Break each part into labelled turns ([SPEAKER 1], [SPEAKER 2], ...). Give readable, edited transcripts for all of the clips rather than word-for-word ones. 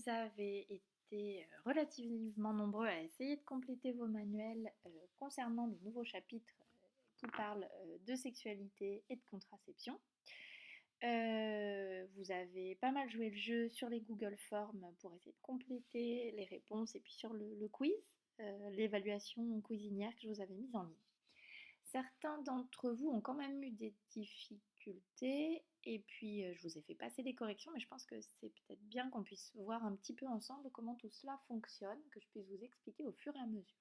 [SPEAKER 1] vous avez été relativement nombreux à essayer de compléter vos manuels concernant le nouveau chapitre qui parle de sexualité et de contraception. Vous avez pas mal joué le jeu sur les Google Forms pour essayer de compléter les réponses et puis sur le quiz, l'évaluation cuisinière que je vous avais mise en ligne. Certains d'entre vous ont quand même eu des difficultés et puis je vous ai fait passer des corrections, mais je pense que c'est peut-être bien qu'on puisse voir un petit peu ensemble comment tout cela fonctionne, que je puisse vous expliquer au fur et à mesure.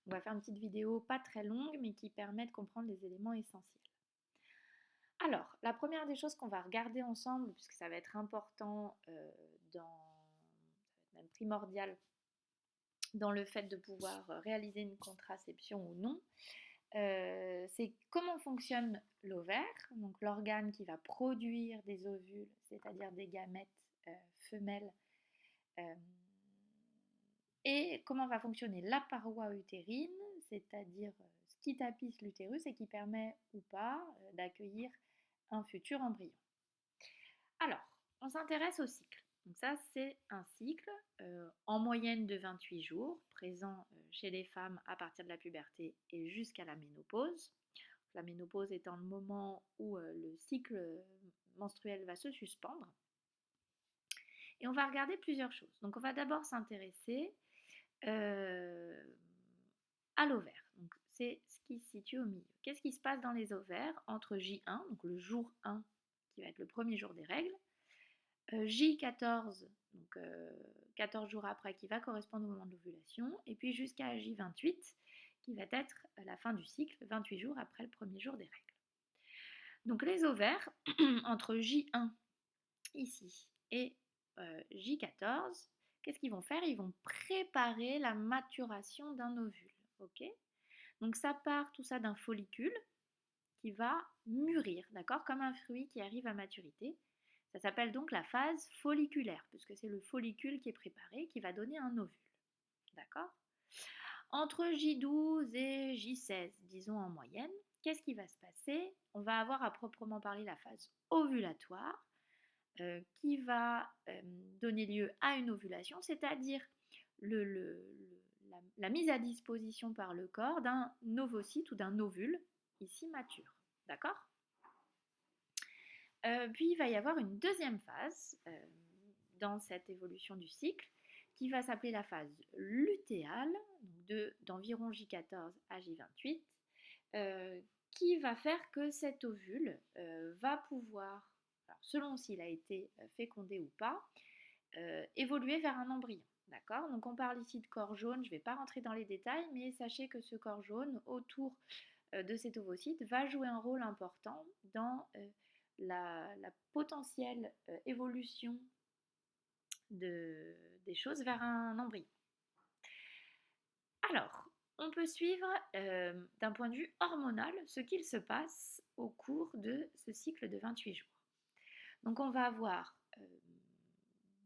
[SPEAKER 1] On va faire une petite vidéo pas très longue, mais qui permet de comprendre les éléments essentiels. Alors, la première des choses qu'on va regarder ensemble, puisque ça va être important, ça va être même primordial dans le fait de pouvoir réaliser une contraception ou non, c'est comment fonctionne l'ovaire, donc l'organe qui va produire des ovules, c'est-à-dire des gamètes femelles, et comment va fonctionner la paroi utérine, c'est-à-dire ce qui tapisse l'utérus et qui permet ou pas d'accueillir un futur embryon. Alors, on s'intéresse au cycle. Donc ça, c'est un cycle en moyenne de 28 jours, présent chez les femmes à partir de la puberté et jusqu'à la ménopause. La ménopause étant le moment où le cycle menstruel va se suspendre. Et on va regarder plusieurs choses. Donc on va d'abord s'intéresser à l'ovaire. Donc c'est ce qui se situe au milieu. Qu'est-ce qui se passe dans les ovaires entre J1, donc le jour 1 qui va être le premier jour des règles, J14, donc 14 jours après, qui va correspondre au moment de l'ovulation, et puis jusqu'à J28, qui va être la fin du cycle, 28 jours après le premier jour des règles. Donc les ovaires, entre J1 ici et J14, qu'est-ce qu'ils vont faire? Ils vont préparer la maturation d'un ovule. Ok? Donc ça part tout ça d'un follicule qui va mûrir, d'accord? Comme un fruit qui arrive à maturité. Ça s'appelle donc la phase folliculaire, puisque c'est le follicule qui est préparé, qui va donner un ovule. D'accord? Entre J12 et J16, disons en moyenne, qu'est-ce qui va se passer? On va avoir à proprement parler la phase ovulatoire, qui va donner lieu à une ovulation, c'est-à-dire la mise à disposition par le corps d'un ovocyte ou d'un ovule, ici mature. D'accord? Puis il va y avoir une deuxième phase dans cette évolution du cycle qui va s'appeler la phase lutéale, d'environ J14 à J28, qui va faire que cet ovule va pouvoir, alors selon s'il a été fécondé ou pas, évoluer vers un embryon. D'accord? Donc on parle ici de corps jaune, je ne vais pas rentrer dans les détails, mais sachez que ce corps jaune autour de cet ovocyte va jouer un rôle important dans la potentielle évolution des choses vers un embryon. Alors, on peut suivre d'un point de vue hormonal ce qu'il se passe au cours de ce cycle de 28 jours. Donc on va avoir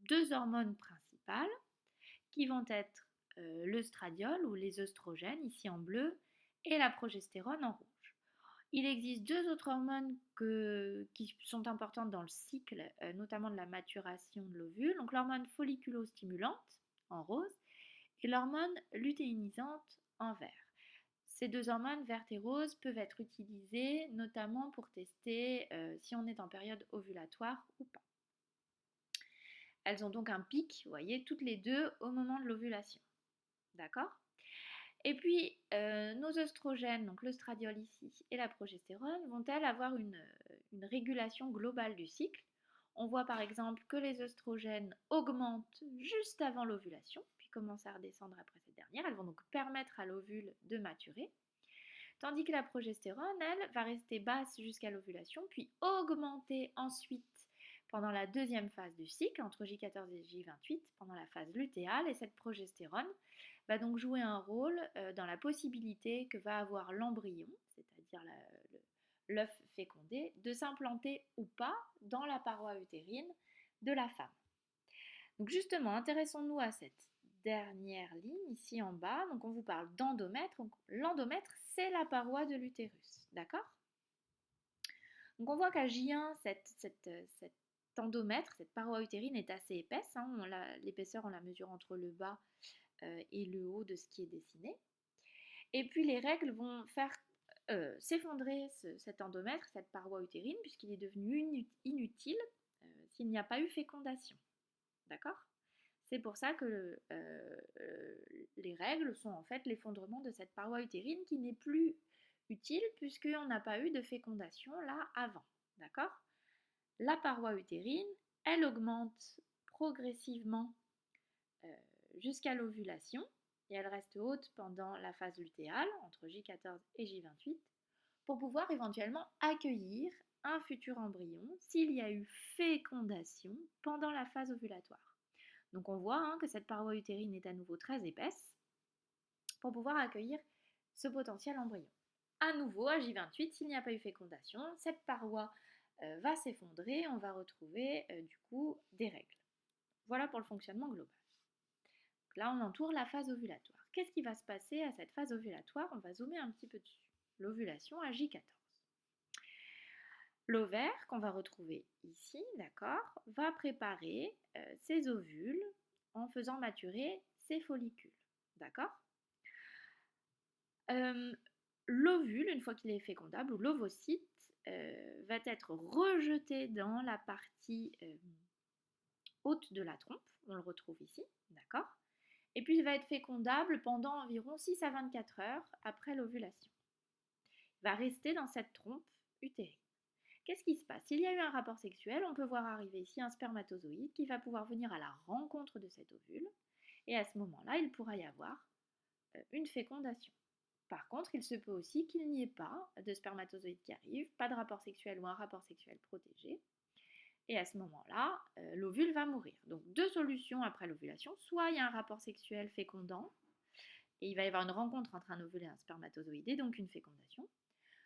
[SPEAKER 1] deux hormones principales qui vont être l'œstradiol ou les œstrogènes, ici en bleu, et la progestérone en rouge. Il existe deux autres hormones qui sont importantes dans le cycle, notamment de la maturation de l'ovule, donc l'hormone folliculostimulante en rose et l'hormone lutéinisante en vert. Ces deux hormones, verte et rose, peuvent être utilisées notamment pour tester si on est en période ovulatoire ou pas. Elles ont donc un pic, vous voyez, toutes les deux au moment de l'ovulation. D'accord? Et puis, nos œstrogènes, donc l'œstradiol ici et la progestérone, vont-elles avoir une régulation globale du cycle? On voit par exemple que les œstrogènes augmentent juste avant l'ovulation, puis commencent à redescendre après cette dernière. Elles vont donc permettre à l'ovule de maturer. Tandis que la progestérone, elle, va rester basse jusqu'à l'ovulation, puis augmenter ensuite pendant la deuxième phase du cycle, entre J14 et J28, pendant la phase lutéale, et cette progestérone va donc jouer un rôle dans la possibilité que va avoir l'embryon, c'est-à-dire l'œuf fécondé, de s'implanter ou pas dans la paroi utérine de la femme. Donc justement, intéressons-nous à cette dernière ligne ici en bas. Donc on vous parle d'endomètre. L'endomètre, c'est la paroi de l'utérus, d'accord? Donc on voit qu'à J1, cette endomètre, cette paroi utérine est assez épaisse, hein, l'épaisseur on la mesure entre le bas et le haut de ce qui est dessiné. Et puis les règles vont faire s'effondrer cet endomètre, cette paroi utérine, puisqu'il est devenu inutile s'il n'y a pas eu fécondation. D'accord? C'est pour ça que les règles sont en fait l'effondrement de cette paroi utérine qui n'est plus utile puisqu'on n'a pas eu de fécondation là avant. D'accord? La paroi utérine, elle augmente progressivement jusqu'à l'ovulation et elle reste haute pendant la phase lutéale, entre J14 et J28, pour pouvoir éventuellement accueillir un futur embryon s'il y a eu fécondation pendant la phase ovulatoire. Donc on voit que cette paroi utérine est à nouveau très épaisse pour pouvoir accueillir ce potentiel embryon. À nouveau, à J28, s'il n'y a pas eu fécondation, cette paroi va s'effondrer, on va retrouver du coup des règles. Voilà pour le fonctionnement global. Donc là, on entoure la phase ovulatoire. Qu'est-ce qui va se passer à cette phase ovulatoire? On va zoomer un petit peu dessus. L'ovulation à J14. L'ovaire, qu'on va retrouver ici, d'accord, va préparer ses ovules en faisant maturer ses follicules. D'accord? L'ovule, une fois qu'il est fécondable, ou l'ovocyte, va être rejeté dans la partie haute de la trompe, on le retrouve ici, d'accord? Et puis il va être fécondable pendant environ 6 à 24 heures après l'ovulation. Il va rester dans cette trompe utérine. Qu'est-ce qui se passe? S'il y a eu un rapport sexuel, on peut voir arriver ici un spermatozoïde qui va pouvoir venir à la rencontre de cet ovule, et à ce moment-là, il pourra y avoir une fécondation. Par contre, il se peut aussi qu'il n'y ait pas de spermatozoïde qui arrive, pas de rapport sexuel ou un rapport sexuel protégé. Et à ce moment-là, l'ovule va mourir. Donc deux solutions après l'ovulation. Soit il y a un rapport sexuel fécondant, et il va y avoir une rencontre entre un ovule et un spermatozoïde, et donc une fécondation.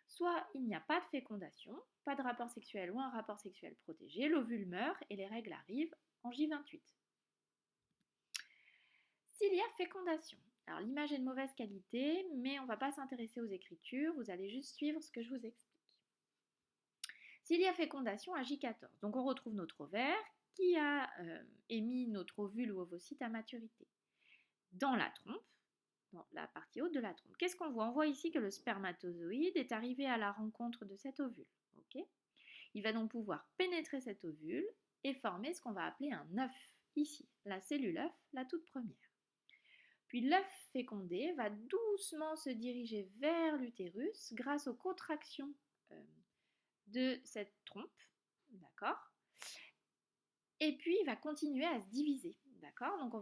[SPEAKER 1] Soit il n'y a pas de fécondation, pas de rapport sexuel ou un rapport sexuel protégé, l'ovule meurt et les règles arrivent en J28. S'il y a fécondation, alors l'image est de mauvaise qualité, mais on ne va pas s'intéresser aux écritures, vous allez juste suivre ce que je vous explique. S'il y a fécondation à J14, donc on retrouve notre ovaire qui a émis notre ovule ou ovocyte à maturité. Dans la trompe, dans la partie haute de la trompe, qu'est-ce qu'on voit? On voit ici que le spermatozoïde est arrivé à la rencontre de cet ovule. Okay, il va donc pouvoir pénétrer cet ovule et former ce qu'on va appeler un œuf, ici, la cellule œuf, la toute première. Puis l'œuf fécondé va doucement se diriger vers l'utérus grâce aux contractions de cette trompe, d'accord? Et puis il va continuer à se diviser, d'accord? Donc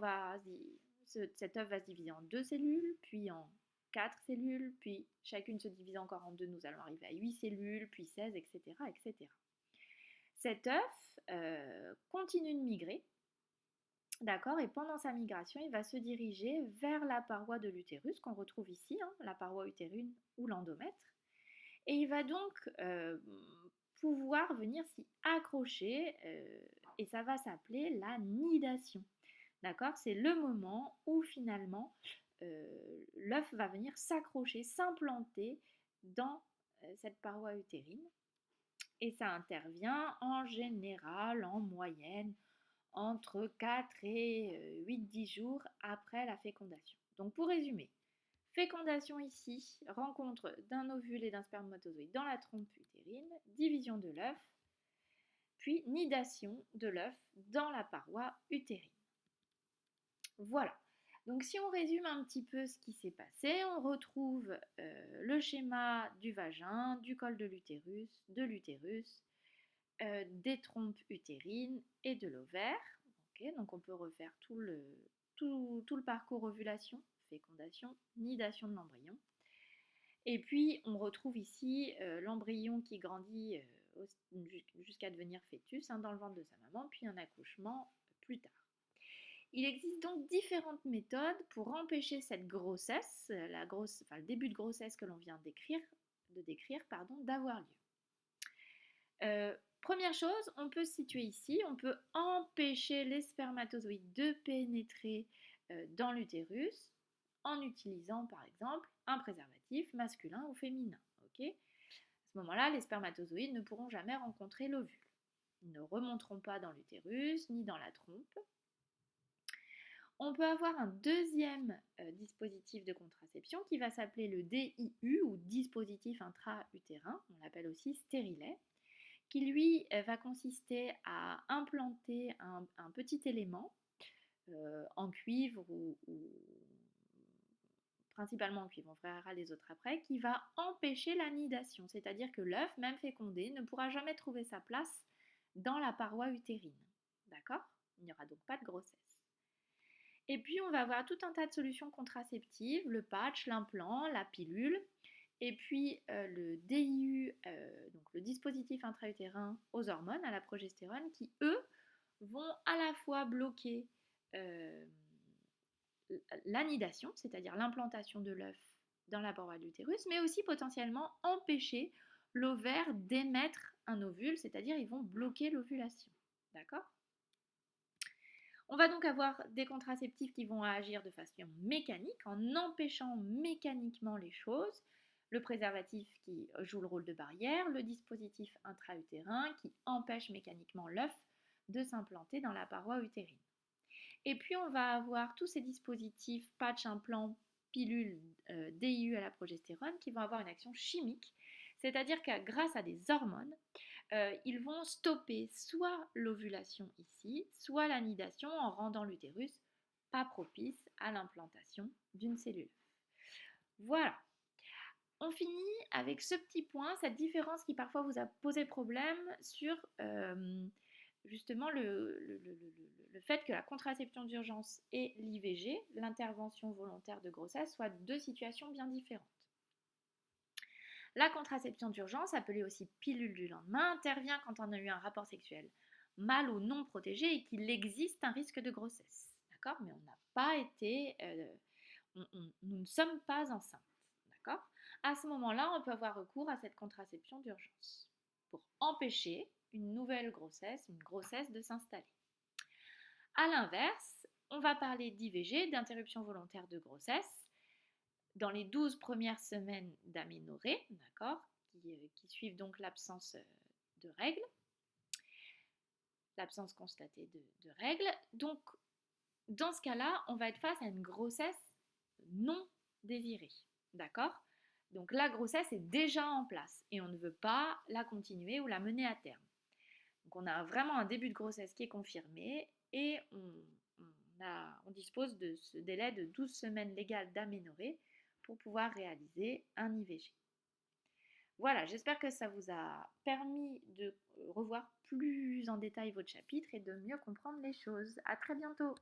[SPEAKER 1] cet œuf va se diviser en 2 cellules, puis en 4 cellules, puis chacune se divise encore en 2, nous allons arriver à 8 cellules, puis 16, etc. etc. Cet œuf continue de migrer, d'accord, et pendant sa migration, il va se diriger vers la paroi de l'utérus qu'on retrouve ici, la paroi utérine ou l'endomètre. Et il va donc pouvoir venir s'y accrocher et ça va s'appeler la nidation. D'accord? C'est le moment où finalement l'œuf va venir s'accrocher, s'implanter dans cette paroi utérine. Et ça intervient en général, en moyenne, entre 4 et 8-10 jours après la fécondation. Donc pour résumer, fécondation ici, rencontre d'un ovule et d'un spermatozoïde dans la trompe utérine, division de l'œuf, puis nidation de l'œuf dans la paroi utérine. Voilà. Donc si on résume un petit peu ce qui s'est passé, on retrouve le schéma du vagin, du col de l'utérus, des trompes utérines et de l'ovaire. Okay, donc on peut refaire tout le parcours ovulation, fécondation, nidation de l'embryon. Et puis on retrouve ici l'embryon qui grandit jusqu'à devenir fœtus dans le ventre de sa maman, puis un accouchement plus tard. Il existe donc différentes méthodes pour empêcher cette grossesse, le début de grossesse que l'on vient de décrire, d'avoir lieu. Première chose, on peut se situer ici, on peut empêcher les spermatozoïdes de pénétrer dans l'utérus en utilisant par exemple un préservatif masculin ou féminin. Okay, à ce moment-là, les spermatozoïdes ne pourront jamais rencontrer l'ovule. Ils ne remonteront pas dans l'utérus ni dans la trompe. On peut avoir un deuxième dispositif de contraception qui va s'appeler le DIU ou dispositif intra-utérin, on l'appelle aussi stérilet, qui lui va consister à implanter un petit élément en cuivre ou principalement en cuivre, on verra les autres après, qui va empêcher l'anidation, c'est-à-dire que l'œuf, même fécondé, ne pourra jamais trouver sa place dans la paroi utérine. D'accord? Il n'y aura donc pas de grossesse. Et puis on va avoir tout un tas de solutions contraceptives, le patch, l'implant, la pilule, et puis le DIU, donc le dispositif intra-utérin aux hormones, à la progestérone, qui eux vont à la fois bloquer l'anidation, c'est-à-dire l'implantation de l'œuf dans la paroi de l'utérus, mais aussi potentiellement empêcher l'ovaire d'émettre un ovule, c'est-à-dire ils vont bloquer l'ovulation. D'accord? On va donc avoir des contraceptifs qui vont agir de façon mécanique, en empêchant mécaniquement les choses. Le préservatif qui joue le rôle de barrière, le dispositif intra-utérin qui empêche mécaniquement l'œuf de s'implanter dans la paroi utérine. Et puis on va avoir tous ces dispositifs, patch, implant, pilule, DIU à la progestérone, qui vont avoir une action chimique, c'est-à-dire que grâce à des hormones, ils vont stopper soit l'ovulation ici, soit l'anidation en rendant l'utérus pas propice à l'implantation d'une cellule. Voilà. On finit avec ce petit point, cette différence qui parfois vous a posé problème sur justement le fait que la contraception d'urgence et l'IVG, l'intervention volontaire de grossesse, soient deux situations bien différentes. La contraception d'urgence, appelée aussi pilule du lendemain, intervient quand on a eu un rapport sexuel mâle ou non protégé et qu'il existe un risque de grossesse. D'accord? Mais on n'a pas été... nous ne sommes pas enceintes. D'accord? À ce moment-là, on peut avoir recours à cette contraception d'urgence pour empêcher une nouvelle grossesse, une grossesse de s'installer. A l'inverse, on va parler d'IVG, d'interruption volontaire de grossesse, dans les 12 premières semaines d'aménorrhée, d'accord, qui suivent donc l'absence de règles, l'absence constatée de règles. Donc, dans ce cas-là, on va être face à une grossesse non désirée, d'accord? Donc la grossesse est déjà en place et on ne veut pas la continuer ou la mener à terme. Donc on a vraiment un début de grossesse qui est confirmé et on dispose de ce délai de 12 semaines légales d'aménorrhée pour pouvoir réaliser un IVG. Voilà, j'espère que ça vous a permis de revoir plus en détail votre chapitre et de mieux comprendre les choses. À très bientôt!